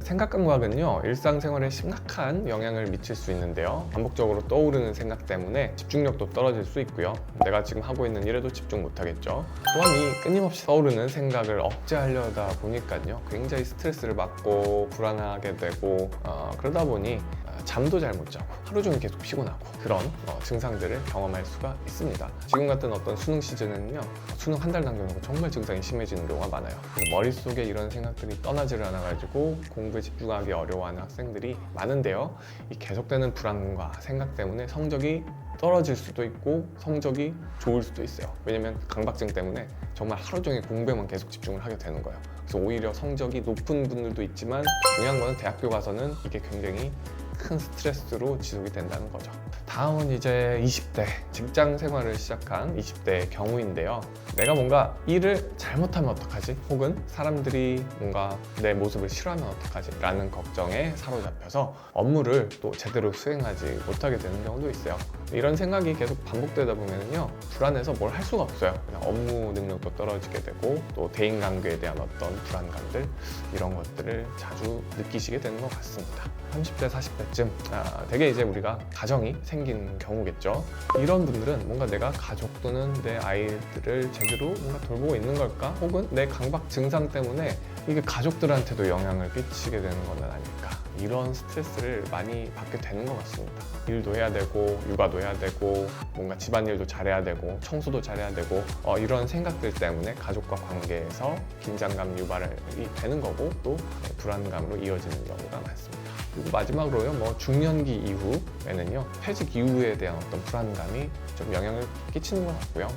생각 강박은요, 일상생활에 심각한 영향을 미칠 수 있는데요. 반복적으로 떠오르는 생각 때문에 집중력도 떨어질 수 있고요. 내가 지금 하고 있는 일에도 집중 못하겠죠. 또한 이 끊임없이 떠오르는 생각을 억제하려다 보니까요, 굉장히 스트레스를 받고 불안하게 되고 그러다 보니 잠도 잘 못 자고 하루 종일 계속 피곤하고 그런 증상들을 경험할 수가 있습니다. 지금 같은 어떤 수능 시즌에는요, 수능 한 달 남겨놓고 정말 증상이 심해지는 경우가 많아요. 그래서 머릿속에 이런 생각들이 떠나지를 않아가지고 공부에 집중하기 어려워하는 학생들이 많은데요. 이 계속되는 불안과 생각 때문에 성적이 떨어질 수도 있고 성적이 좋을 수도 있어요. 왜냐면 강박증 때문에 정말 하루 종일 공부에만 계속 집중을 하게 되는 거예요. 그래서 오히려 성적이 높은 분들도 있지만 중요한 거는 대학교 가서는 이게 굉장히 큰 스트레스로 지속이 된다는 거죠. 다음은 이제 20대 직장 생활을 시작한 20대의 경우인데요. 내가 뭔가 일을 잘못하면 어떡하지? 혹은 사람들이 뭔가 내 모습을 싫어하면 어떡하지? 라는 걱정에 사로잡혀서 업무를 또 제대로 수행하지 못하게 되는 경우도 있어요. 이런 생각이 계속 반복되다 보면요, 불안해서 뭘 할 수가 없어요. 업무 능력도 떨어지게 되고 또 대인관계에 대한 어떤 불안감들, 이런 것들을 자주 느끼시게 되는 것 같습니다. 30대, 40대쯤 되게 이제 우리가 가정이 생긴 경우겠죠. 이런 분들은 뭔가 내가 가족 또는 내 아이들을 제대로 뭔가 돌보고 있는 걸까? 혹은 내 강박 증상 때문에 이게 가족들한테도 영향을 끼치게 되는 건 아닐까? 이런 스트레스를 많이 받게 되는 것 같습니다. 일도 해야 되고 육아도 해야 되고 뭔가 집안일도 잘해야 되고 청소도 잘해야 되고 이런 생각들 때문에 가족과 관계에서 긴장감 유발이 되는 거고 또 불안감으로 이어지는 경우가 많습니다. 그리고 마지막으로요, 중년기 이후에는요, 퇴직 이후에 대한 어떤 불안감이 좀 영향을 끼치는 것 같고요.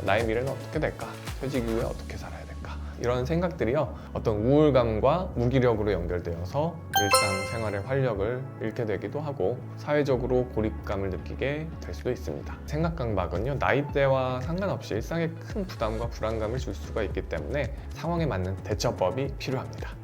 나의 미래는 어떻게 될까? 퇴직 이후에 어떻게 살아야 될까? 이런 생각들이요, 어떤 우울감과 무기력으로 연결되어서 일상생활의 활력을 잃게 되기도 하고 사회적으로 고립감을 느끼게 될 수도 있습니다. 생각 강박은요, 나이대와 상관없이 일상에 큰 부담과 불안감을 줄 수가 있기 때문에 상황에 맞는 대처법이 필요합니다.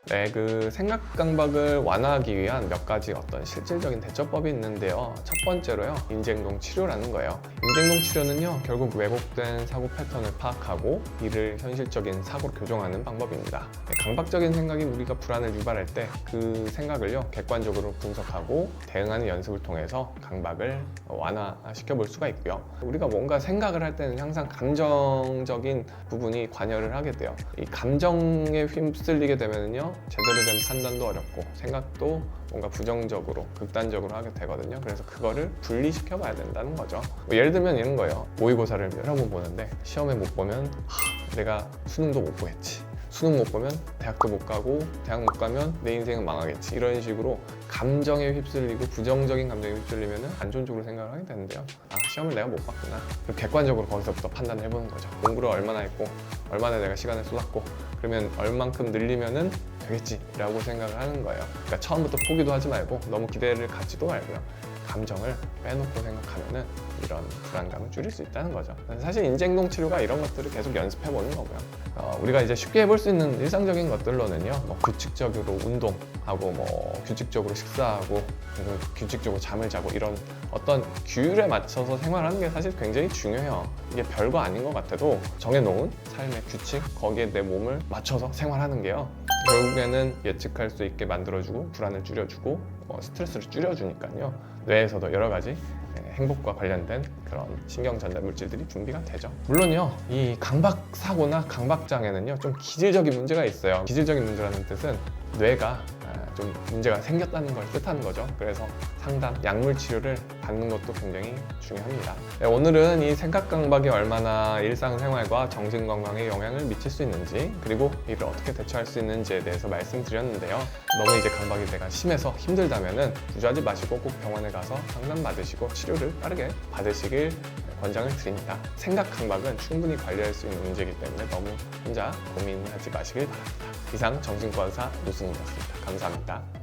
네, 그 생각 강박을 완화하기 위한 몇 가지 어떤 실질적인 대처법이 있는데요. 첫 번째로요, 인지행동 치료라는 거예요. 인지행동 치료는요, 결국 왜곡된 사고 패턴을 파악하고 이를 현실적인 사고로 교정하는 방법입니다. 강박적인 생각이 우리가 불안을 유발할 때 그 생각을요, 객관적으로 분석하고 대응하는 연습을 통해서 강박을 완화시켜 볼 수가 있고요. 우리가 뭔가 생각을 할 때는 항상 감정적인 부분이 관여를 하게 돼요. 이 감정에 휩쓸리게 되면요, 제대로 된 판단도 어렵고 생각도 뭔가 부정적으로 극단적으로 하게 되거든요. 그래서 그거를 분리시켜 봐야 된다는 거죠. 예를 들면 이런 거예요. 모의고사를 여러 번 보는데 시험에 못 보면 내가 수능도 못 보겠지, 수능 못 보면 대학도 못 가고 대학 못 가면 내 인생은 망하겠지, 이런 식으로 감정에 휩쓸리고 부정적인 감정에 휩쓸리면 안 좋은 쪽으로 생각을 하게 되는데요. 시험을 내가 못 봤구나. 그럼 객관적으로 거기서부터 판단을 해보는 거죠. 공부를 얼마나 했고 얼마나 내가 시간을 쏟았고 그러면 얼만큼 늘리면은 되겠지 라고 생각을 하는 거예요. 그러니까 처음부터 포기도 하지 말고 너무 기대를 갖지도 말고요, 감정을 빼놓고 생각하면은 이런 불안감을 줄일 수 있다는 거죠. 사실 인지행동 치료가 이런 것들을 계속 연습해보는 거고요. 우리가 이제 쉽게 해볼 수 있는 일상적인 것들로는요, 규칙적으로 운동하고 규칙적으로 식사하고 그리고 규칙적으로 잠을 자고 이런 어떤 규율에 맞춰서 생활하는 게 사실 굉장히 중요해요. 이게 별거 아닌 것 같아도 정해놓은 삶의 규칙, 거기에 내 몸을 맞춰서 생활하는 게요, 결국에는 예측할 수 있게 만들어주고 불안을 줄여주고 스트레스를 줄여주니까요, 뇌에서도 여러 가지 행복과 관련된 그런 신경 전달 물질들이 준비가 되죠. 물론요, 이 강박 사고나 강박장애는요, 좀 기질적인 문제가 있어요. 기질적인 문제라는 뜻은 뇌가 좀 문제가 생겼다는 걸 뜻하는 거죠. 그래서 상담, 약물 치료를 받는 것도 굉장히 중요합니다. 네, 오늘은 이 생각 강박이 얼마나 일상생활과 정신건강에 영향을 미칠 수 있는지, 그리고 이를 어떻게 대처할 수 있는지에 대해서 말씀드렸는데요. 너무 이제 강박이 내가 심해서 힘들다면은 주저하지 마시고 꼭 병원에 가서 상담 받으시고 치료를 빠르게 받으시길 권장을 드립니다. 생각 강박은 충분히 관리할 수 있는 문제이기 때문에 너무 혼자 고민하지 마시길 바랍니다. 이상 정신과의사 노승훈이었습니다. 감사합니다.